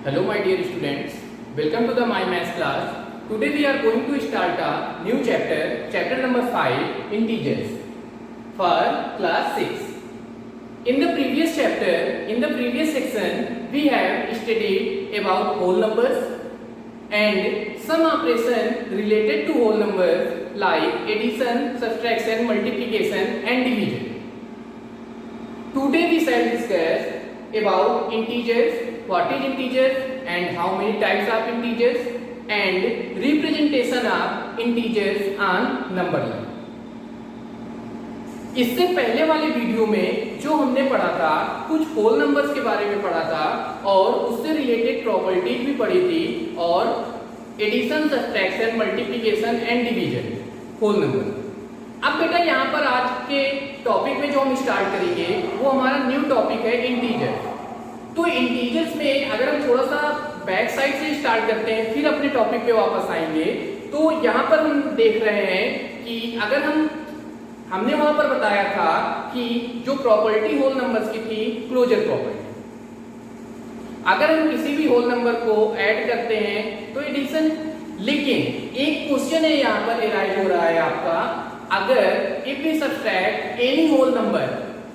Hello my dear students, welcome to the My Maths class. Today we are going to start a new chapter, chapter number 5, integers for class 6. In the previous chapter, in the previous section, we have studied about whole numbers and some operation related to whole numbers like addition, subtraction, multiplication and division. Today we shall discuss about integers, what is integers and how many types of integers and representation of integers on number line. इससे पहले वाले video में जो हमने पढ़ा था कुछ whole numbers के बारे में पढ़ा था और उससे रिलेटेड प्रॉपर्टी भी पढ़ी थी और addition, subtraction, multiplication and division whole number. अब बेटा यहाँ पर आज के टॉपिक में जो हम स्टार्ट करेंगे वो हमारा न्यू टॉपिक है इंटीजर. तो इंटीजर्स में अगर हम थोड़ा सा बैक साइड से स्टार्ट करते हैं फिर अपने टॉपिक पे वापस आएंगे. तो यहाँ पर हम देख रहे हैं कि अगर हमने वहां पर बताया था कि जो प्रॉपर्टी होल नंबर्स की थी क्लोजर प्रॉपर्टी. अगर हम किसी भी होल नंबर को ऐड करते हैं तो एडिशन. लेकिन एक क्वेश्चन है यहाँ पर एराइज हो रहा है आपका, अगर if we subtract any whole number,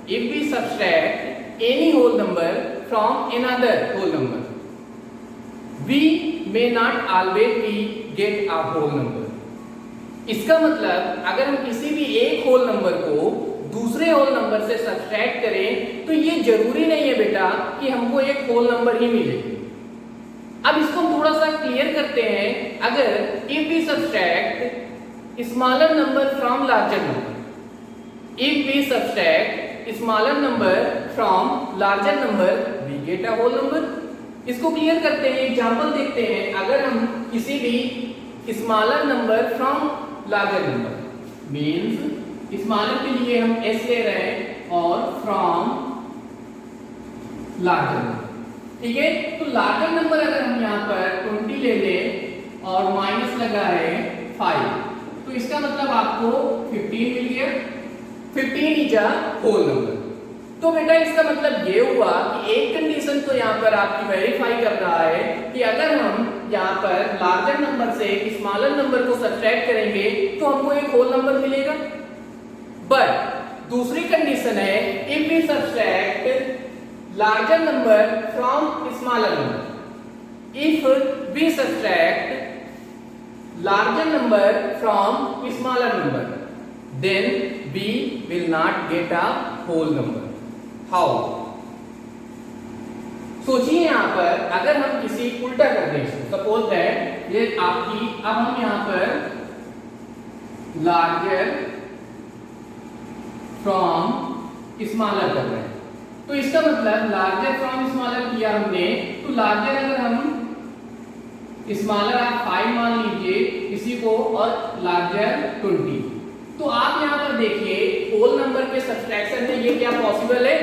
if we subtract any whole number from another whole number, we may not always be get a whole number. इसका मतलब अगर हम किसी भी एक होल नंबर को दूसरे होल नंबर से सब्ट्रैक्ट करें तो ये जरूरी नहीं है बेटा कि हमको एक होल नंबर ही मिले. अब इसको हम थोड़ा सा क्लियर करते हैं. अगर if we subtract smaller number from larger number, if we subtract smaller number from larger number we get a whole number. इसको क्लियर करते हैं, एग्जांपल देखते हैं. अगर हम किसी भी smaller number from larger number means smaller के लिए हम एस ले रहे हैं और फ्रॉम लार्जर नंबर. ठीक है, तो लार्जर नंबर अगर हम यहाँ पर 20 ले लें और माइनस लगा है 5, तो इसका मतलब आपको 15 मिल गया. 15 इज अ होल नंबर. तो बेटा इसका मतलब ये हुआ कि एक कंडीशन तो यहाँ पर आपकी वेरीफाई कर रहा है कि अगर हम यहाँ पर लार्जर नंबर से स्मॉलर नंबर को सब्ट्रैक्ट करेंगे तो हमको एक होल नंबर मिलेगा. बट दूसरी कंडीशन है if we subtract larger number from smaller number, if we subtract larger number from smaller number then we will not get a whole number. How? सोचिए यहाँ पर अगर हम किसी उल्टा कर दें, सपोज दैट ये आपकी, अब हम यहाँ पर लार्जर फ्रॉम स्मॉलर कर रहे हैं तो इसका मतलब लार्जर फ्रॉम स्मॉलर किया हमने, तो लार्जर अगर हम स्मॉलर आप 5 मान लीजिए इसी को और लार्जर 20, तो आप यहाँ पर देखिए होल नंबर के सब्ट्रैक्शन में ये क्या पॉसिबल है?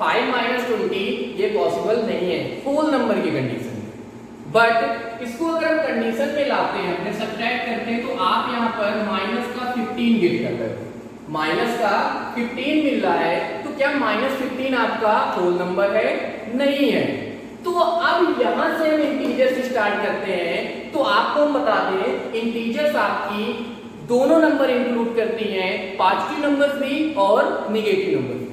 5 माइनस 20 ये पॉसिबल नहीं है होल नंबर की कंडीशन में. बट इसको अगर हम कंडीशन में लाते हैं, अपने सब्ट्रैक्ट करते हैं, तो आप यहाँ पर माइनस का 15 गेट कर रहे हो. माइनस का 15 मिल रहा है, तो क्या माइनस 15 आपका होल नंबर है? नहीं है. तो अब यहां से हम इंटीजर्स स्टार्ट करते हैं. तो आपको हम बता दें इंटीजर्स आपकी दोनों नंबर इंक्लूड करती हैं, पॉजिटिव नंबर्स भी और नेगेटिव नंबर भी.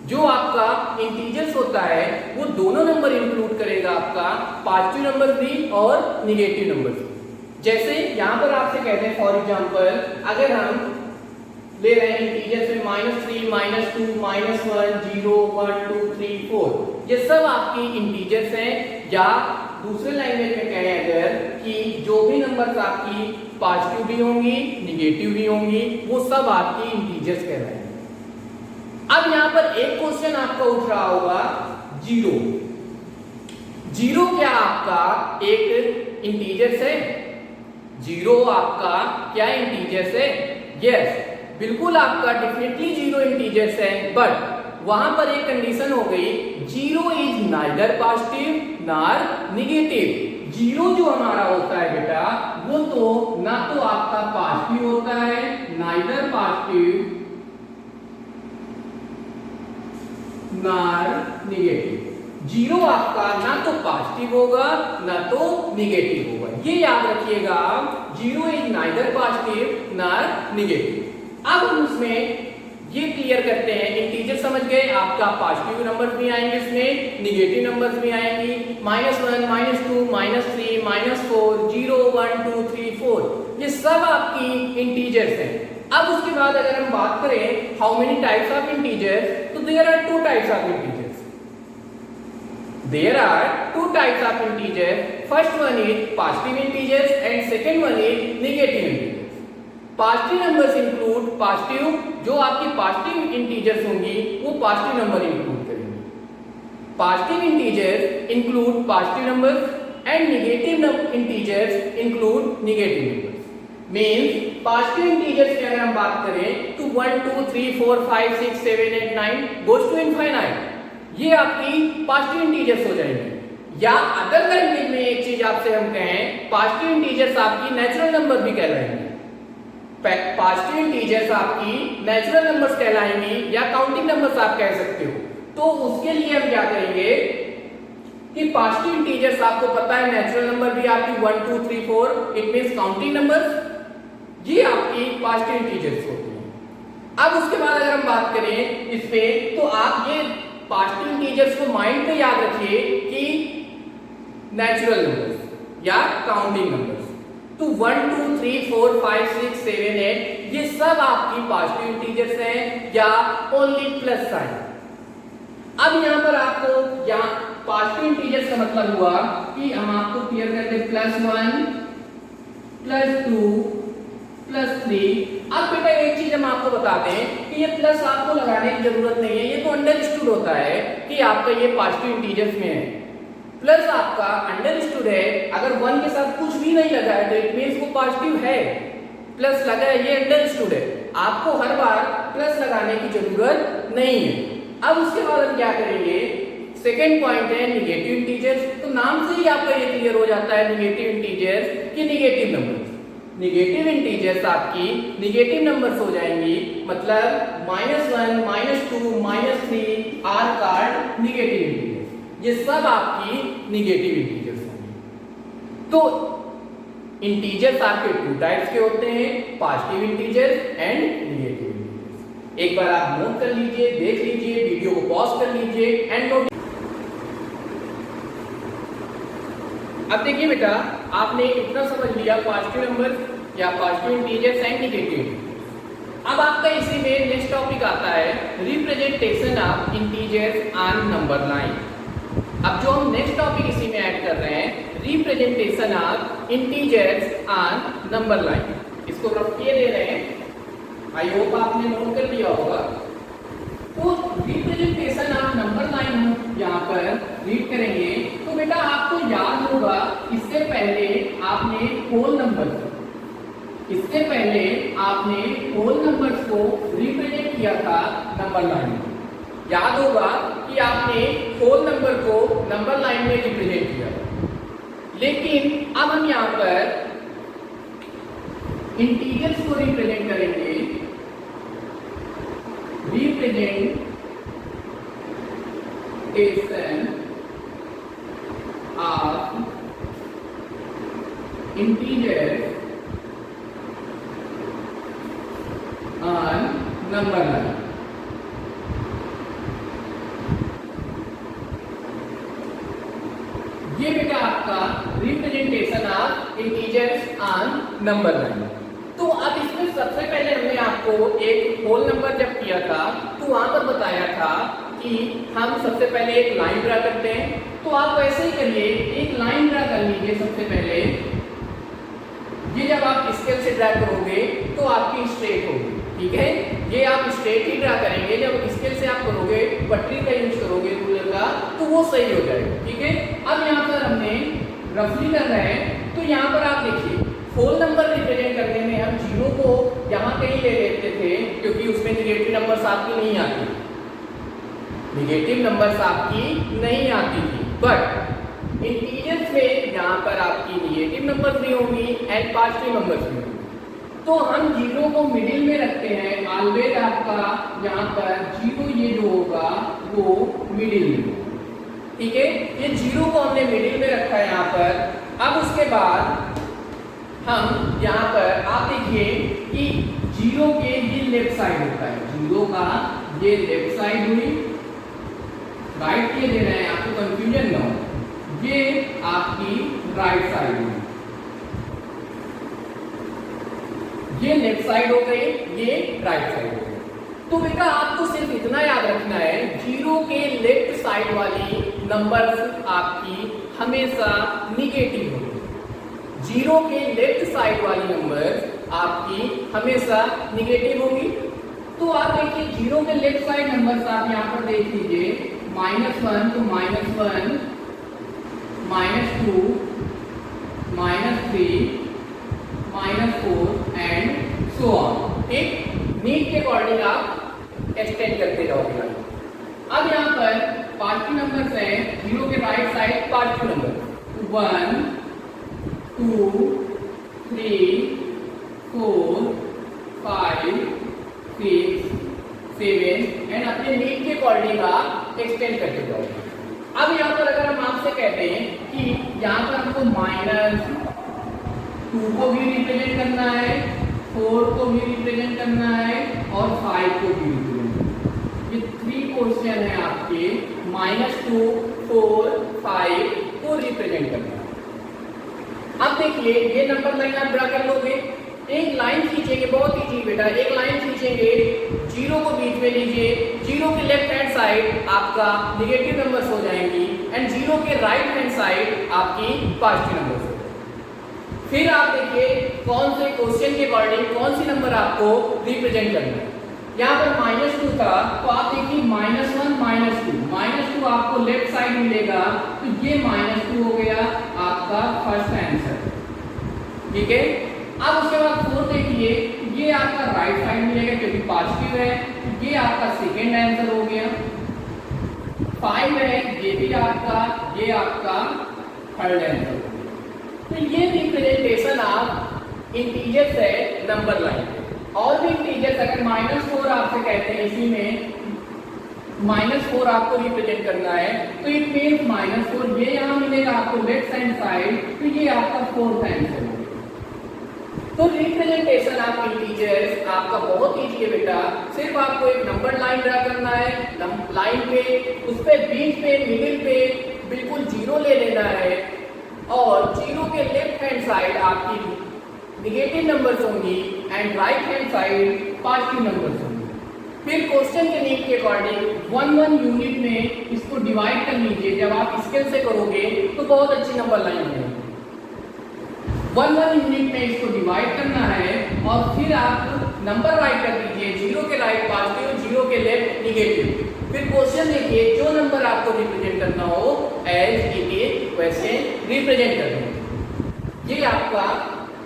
जो आपका इंटीजर्स होता है वो दोनों नंबर इंक्लूड करेगा, आपका पॉजिटिव नंबर भी और नेगेटिव नंबर भी. जैसे यहां पर आपसे कहते हैं फॉर एग्जांपल अगर हम ले रहे हैं इंटीजर्स में -3, -2, -1, 0, 1, 2, 3, 4, ये सब आपकी इंटीजर्स हैं. या दूसरे लैंग्वेज में कहें अगर कि जो भी नंबर्स आपकी पॉजिटिव भी होंगी नेगेटिव भी होंगी वो सब आपकी इंटीजर्स कहलाएंगे. अब यहाँ पर एक क्वेश्चन आपका उठ रहा होगा, जीरो. जीरो क्या आपका एक इंटीजर्स है? जीरो आपका क्या इंटीजर्स है? यस, बिल्कुल आपका डेफिनेटली जीरो इंटीजर्स है. बट वहां पर एक कंडीशन हो गई, zero is neither positive nor negative. Zero जो हमारा होता है बेटा वो तो ना तो आपका पॉजिटिव होता है, neither positive nor negative. Zero आपका ना तो पॉजिटिव होगा ना तो निगेटिव होगा, ये याद रखिएगा। Zero is neither positive nor negative. अब हम उसमें ये क्लियर करते हैं, इंटीजर समझ गए, आपका पॉजिटिव नंबर भी आएंगे इसमें, निगेटिव नंबर्स भी आएंगी, -1, -2, -3, -4, 0, 1, 2, 3, 4, ये सब आपकी इंटीजर्स हैं। अब उसके बाद अगर हम बात करें how many types of integers, तो there are two types of integers. There are two types of integers. First one is positive integers and second one is negative integers. Positive numbers include positive, जो आपकी positive integers होंगी वो positive number include करेंगी. Positive integers include positive numbers and negative integers include negative numbers. Means positive integers की अगर हम बात करें तो 1, 2, 3, 4, 5, 6, 7, 8, 9 goes to infinite. ये आपकी पॉजिटिव इंटीजर्स हो जाएंगे। या अदर लैंग्वेज में एक चीज आपसे हम कहें, पॉजिटिव इंटीजर्स आपकी नेचुरल नंबर भी कहलाएंगे। पॉजिटिव इंटीजर्स आपकी नेचुरल नंबर्स कहलाएंगी या काउंटिंग नंबर्स आप कह सकते हो। तो उसके लिए हम क्या करेंगे कि पॉजिटिव इंटीजर्स आपको पता है नेचुरल नंबर भी आपकी 1, 2, 3, 4, इट मींस काउंटिंग नंबर्स, ये आपकी पॉजिटिव इंटीजर्स होती हैं। अब उसके बाद अगर हम बात करें इस पे, तो आप ये पॉजिटिव इंटीजर्स को माइंड में याद रखिए कि नेचुरल नंबर्स या काउंटिंग नंबर्स। तो 1, 2, 3, 4, 5, 6, 7, 8 ये सब आपकी पॉजिटिव इंटीजर्स हैं या ओनली प्लस साइन। अब यहां पर आपको यहाँ पॉजिटिव इंटीजर्स का मतलब हुआ कि हम आपको क्लियर करते हैं +1, +2, +3। अब बेटा एक चीज हम आपको बताते हैं कि ये प्लस आपको लगाने की जरूरत नहीं है, ये तो अंडरस्टूड होता है कि आपका ये पॉजिटिव इंटीजर्स में है। प्लस आपका अंडरस्टूड है, अगर 1 के साथ कुछ भी नहीं लगा है तो इट मींस वो पॉजिटिव है। प्लस लगा है ये अंडरस्टूड है, आपको हर बार प्लस लगाने की जरूरत नहीं है। अब उसके बाद हम क्या करेंगे, सेकेंड पॉइंट है निगेटिव इंटीजर्स। तो नाम से ही आपका ये क्लियर हो जाता है निगेटिव इंटीजर्स की निगेटिव नंबर्स। निगेटिव इंटीजर्स आपकी निगेटिव नंबर्स हो जाएंगी, मतलब -1, -2, -3 आर कार्ड निगेटिव इंटीजर्स, ये सब आपकी निगेटिव इंटीजर्स होंगी। तो इंटीजर्स आपके टू टाइप्स के होते हैं, positive integers and negative integers. एक बार आप नोट कर लीजिए, देख लीजिए, वीडियो को पॉज कर लीजिए एंड नोट। अब देखिए बेटा, आपने इतना समझ लिया पॉजिटिव नंबर या positive integers and negative integers. अब आपका इसी में नेक्स्ट टॉपिक आता है representation of integers on number line. अब जो हम नेक्स्ट टॉपिक इसी में ऐड कर रहे हैं, representation of integers on number line, इसको रफ किए दे रहे हैं, आई होप आपने नोट कर लिया होगा। तो रिप्रेजेंटेशन ऑफ नंबर लाइन हम यहाँ पर रीड करेंगे। तो बेटा आपको याद होगा इससे पहले आपने होल नंबर्स को रिप्रेजेंट किया था नंबर लाइन में। याद होगा कि आपने होल नंबर को नंबर लाइन में रिप्रेजेंट किया था, लेकिन अब हम यहाँ पर इंटीजर्स को रिप्रेजेंट करेंगे। Representation of integers on number line. ये बेटा आपका representation of integers on number line. तो अब इसमें सबसे पहले हमने आपको एक होल नंबर जब किया था तो वहां पर बताया था कि हम सबसे पहले एक लाइन ड्रा करते हैं। तो आप वैसे ही करिए, एक लाइन ड्रा कर लीजिए सबसे पहले। ये जब आप स्केल से ड्रा करोगे तो आपकी स्ट्रेट होगी, ठीक है, ये आप स्ट्रेट ही ड्रा करेंगे। जब स्केल से आप करोगे, पटरी का यूज करोगे रूलर का, तो वो सही हो जाएगा, ठीक है। अब यहाँ पर हमने रफली कर रहे हैं, तो यहाँ पर आप देखिए होल नंबर रिप्रेजेंट करने में हम जीरो को यहाँ कहीं ले लेते थे क्योंकि उसमें निगेटिव नंबर्स आपकी नहीं आती, थी। बट इंटीजर्स में यहाँ पर आपकी निगेटिव नंबर्स भी होंगी एंड पॉजिटिव नंबर्स भी होंगी। तो हम जीरो को मिडिल में रखते हैं, ऑलवेज आपका यहाँ पर जीरो ये जो होगा वो मिडिल में, ठीक है, ये 0 को हमने मिडिल में रखा है यहाँ पर। अब उसके बाद हम यहाँ पर आप देखिए कि 0 के ये लेफ्ट साइड होता है, 0 का ये लेफ्ट साइड हुई, राइट ये दे रहे हैं आपको कंफ्यूजन ना हो, ये आपकी राइट साइड हुई, ये लेफ्ट साइड हो गई, ये राइट साइड हो गई। तो बेटा आपको सिर्फ इतना याद रखना है, 0 के लेफ्ट साइड वाली नंबर्स आपकी हमेशा निगेटिव होगी, 0 के लेफ्ट साइड वाली नंबर्स आपकी हमेशा निगेटिव होगी। तो आप देखिए 0 के लेफ्ट साइड नंबर्स आप यहाँ पर देख लीजिए, -1 तो -1, -2, -3, -4 एंड सो ऑन। ठीक, नीड के अकॉर्डिंग आप एक्सटेंड करते जाओगे। अब यहाँ पर पॉजिटिव नंबर्स हैं, 0 के right side positive number 1, 2, 3, 4, 5, 6, 7 and अपने नीड के अकॉर्डिंग आप एक्सटेंड करते जाओगे। अब यहाँ पर अगर हम आपसे कहते हैं कि यहाँ पर हमको -2 को भी रिप्रेजेंट करना है, 4 को भी रिप्रेजेंट करना है और 5 को भी रिप्रेजेंट करना है। ये 3 क्वेश्चन है आपके, -2, 4, 5 को रिप्रेजेंट करना है। अब देखिए ये नंबर लाइन आप ड्रा कर लोगे, एक लाइन खींचेंगे, बहुत इजी बेटा, एक लाइन खींचेंगे, 0 को बीच में लीजिए, 0 के लेफ्ट हैंड साइड आपका निगेटिव नंबर्स हो जाएंगी एंड 0 के राइट हैंड साइड आपकी पॉजिटिव नंबर्स हो जाएंगी। फिर आप देखिए कौन से क्वेश्चन के अकॉर्डिंग कौन सी नंबर आपको रिप्रेजेंट करना है। यहाँ पर -2 था तो आप देखिए -1, -2 आपको लेफ्ट साइड मिलेगा, तो ये -2 हो गया आपका फर्स्ट आंसर। ठीक है, अब उसके बाद 4 देखिए, ये आपका राइट साइड मिलेगा क्योंकि पॉजिटिव है, तो ये आपका सेकेंड आंसर हो गया। 5 है, ये भी आपका, ये आपका थर्ड आंसर हो गया। तो ये रिप्रेजेंटेशन आप इंटीजर्स है नंबर लाइन। और भी इंटीजर्स अगर -4 आपसे कहते हैं इसी में -4 आपको रिप्रेजेंट करना है, तो इट मींस -4 ये यहाँ मिलेगा आपको लेफ्ट हैंड साइड, तो ये आपका फोर्थ आंसर होगा। तो रिप्रेजेंटेशन ऑफ इंटीजर्स आपका बहुत इजी है बेटा, सिर्फ आपको एक नंबर लाइन ड्रा करना है, लाइन पे उस पे बीच पे मिडिल पे बिल्कुल 0 ले लेना है और 0 के लेफ्ट हैंड साइड आपकी निगेटिव नंबर्स होंगी and right hand side positive numbers होंगी। फिर क्वेश्चन के नीड के अकॉर्डिंग 1 यूनिट में इसको डिवाइड कर लीजिए। जब आप स्केल से करोगे तो बहुत अच्छी नंबर लाइन बनेगी। 1 यूनिट में इसको डिवाइड करना है और फिर आप नंबर राइट कर दीजिए, 0 के राइट पॉजिटिव, 0 के लेफ्ट निगेटिव। फिर क्वेश्चन देखिए, जो नंबर आपको रिप्रेजेंट करना हो एज इट इज वैसे रिप्रेजेंट करना। ये आपका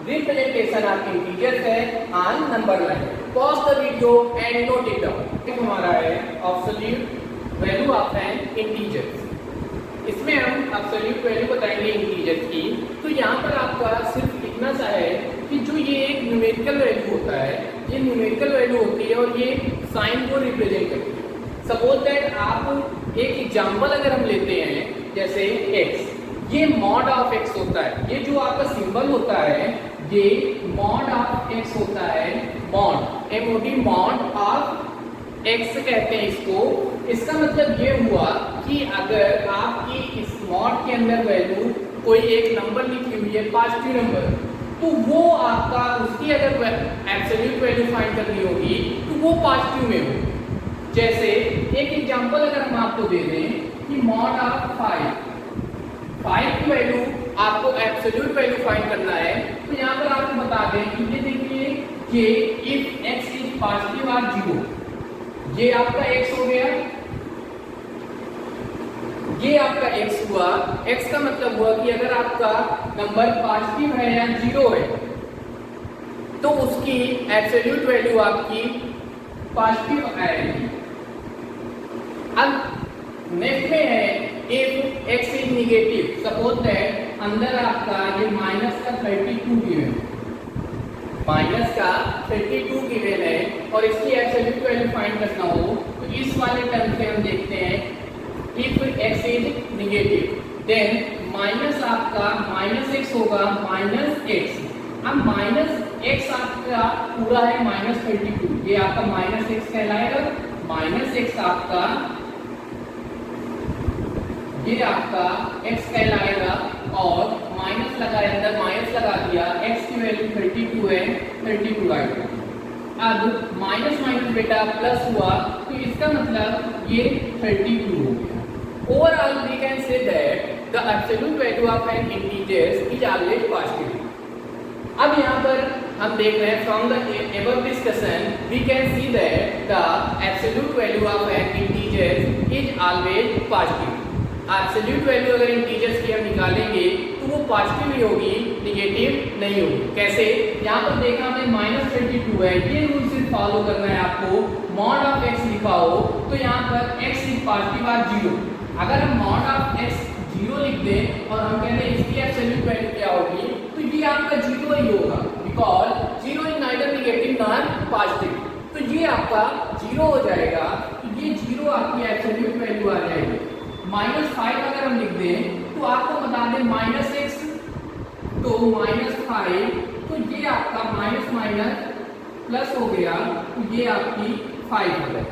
रिप्रेजेंटेशन ऑफ इंटीजर्स है on number line. Pause the video and note it down. हमारा है absolute value of N integer. इसमें हम एब्सोल्यूट वैल्यू बताएंगे इंटीजर की। तो यहाँ पर आपका सिर्फ इतना सा है कि जो ये एक न्यूमेरिकल वैल्यू होता है, ये न्यूमेरिकल वैल्यू होती है और ये साइन को रिप्रेजेंट करती है। सपोज दैट आप एक एग्जांपल अगर हम लेते हैं जैसे x, ये मॉड ऑफ x होता है। ये जो आपका सिंबल होता है ये मॉड ऑफ x होता है, mod MOD mod of x कहते हैं इसको। इसका मतलब ये हुआ कि अगर आपकी इस मॉड के अंदर वैल्यू कोई एक नंबर लिखी हुई है पॉजिटिव नंबर, तो वो आपका उसकी अगर एब्सोल्यूट वैल्यू फाइंड करनी होगी तो वो पॉजिटिव में हो। जैसे एक एग्जांपल अगर हम आपको दे दें कि मॉड ऑफ 5 की वैल्यू आपको एब्सोल्यूट वैल्यू फाइंड करना है, तो यहाँ पर आपको बता दें कि ये देखिए कि इफ x इज पॉजिटिव और 0, ये आपका x हो गया, ये आपका x हुआ। x का मतलब हुआ कि अगर आपका नंबर पॉजिटिव है या 0 है तो उसकी एब्सोल्यूट वैल्यू आपकी पॉजिटिव आएगी। अब नेक्स्ट में है if x is negative, suppose that अंदर आपका ये माइनस का 32 गिवन, माइनस का 32 गिवन है और इसकी एब्सोल्यूट वैल्यू फाइंड करना हो तो इस वाले टर्म से हम देखते हैं इफ x इज आपका -x होगा -x। अब -x आपका पूरा है -32, ये आपका -x कहलाएगा। -x आपका ये आपका x कहलाएगा और माइनस लगाए, अंदर माइनस लगा दिया, x की वैल्यू 32 है, 32 आएगा। अब माइनस माइनस बेटा प्लस हुआ, तो इसका मतलब ये 32 हो गया। Overall we can say that the absolute value of an integers is always positive. अब यहाँ पर हम देख रहे हैं from the above discussion we can see that the absolute value of an integer is always positive। Absolute value अगर integers की हम निकालेंगे तो वो पॉजिटिव ही होगी, निगेटिव नहीं होगी। कैसे? यहाँ पर देखा हमने -32 है, ये रूल सिर्फ फॉलो करना है आपको। मॉड ऑफ x लिखा हो तो यहाँ पर x इज पॉजिटिव और 0। अगर हम मॉड ऑफ x 0 लिख दें और हम कहते हैं इसकी एब्सोल्यूट वैल्यू क्या होगी, तो ये आपका 0 ही होगा, because 0 is neither negative nor positive. तो ये आपका 0 हो जाएगा, तो ये 0 आपकी एब्सोल्यूट वैल्यू आ जाएगी। -5 अगर हम लिख दें तो आपको बता दें -x तो -5, तो ये आपका माइनस माइनस प्लस हो गया, तो ये आपकी 5 हो गई।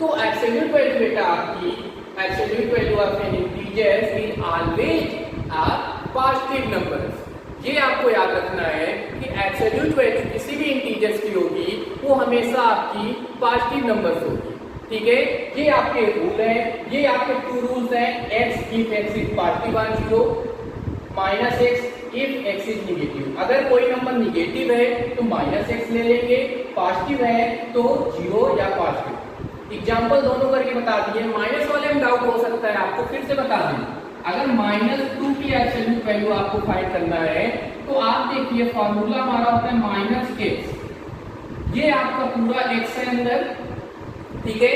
तो एब्सोल्यूट वैल्यू बेटा आपकी absolute value of an integers is always a positive number. ये आपको याद रखना है कि एब्सोल्यूट वैल्यू किसी भी इंटीजर्स की होगी वो हमेशा आपकी पॉजिटिव नंबर्स होगी। ठीक है, ये आपके रूल है, ये आपके 2 रूल्स हैं। x if x is positive or 0, -x if x is negative। अगर कोई नंबर निगेटिव है तो -x ले लेंगे, पॉजिटिव है तो 0 या पॉजिटिव। एग्जांपल दोनों करके बता दिए। माइनस वाले में डाउट हो सकता है, आपको फिर से बता दें। अगर -2 की एब्सोल्यूट वैल्यू आपको फाइंड करना है तो आप देखिए फॉर्मूला हमारा होता है -x। ये आपका पूरा x है अंदर, ठीक है।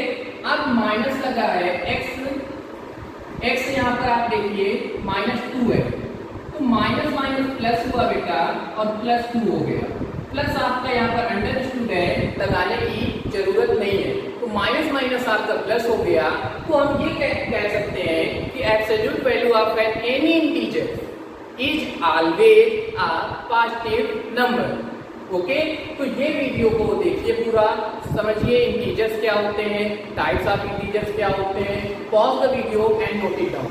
अब माइनस लगा है x यहाँ पर आप देखिए -2 है, तो माइनस माइनस प्लस हुआ बेटा और +2 हो गया। प्लस आपका यहाँ पर अंडरस्टूड है, लगाने की जरूरत नहीं है, तो माइनस माइनस आपका प्लस हो गया। तो हम ये कह सकते हैं कि absolute value of any integer is always a positive number. Okay, तो ये वीडियो को देखिए पूरा, समझिए इंटीजर्स क्या होते हैं, टाइप्स ऑफ इंटीजर्स क्या होते हैं। Pause the video and note it down.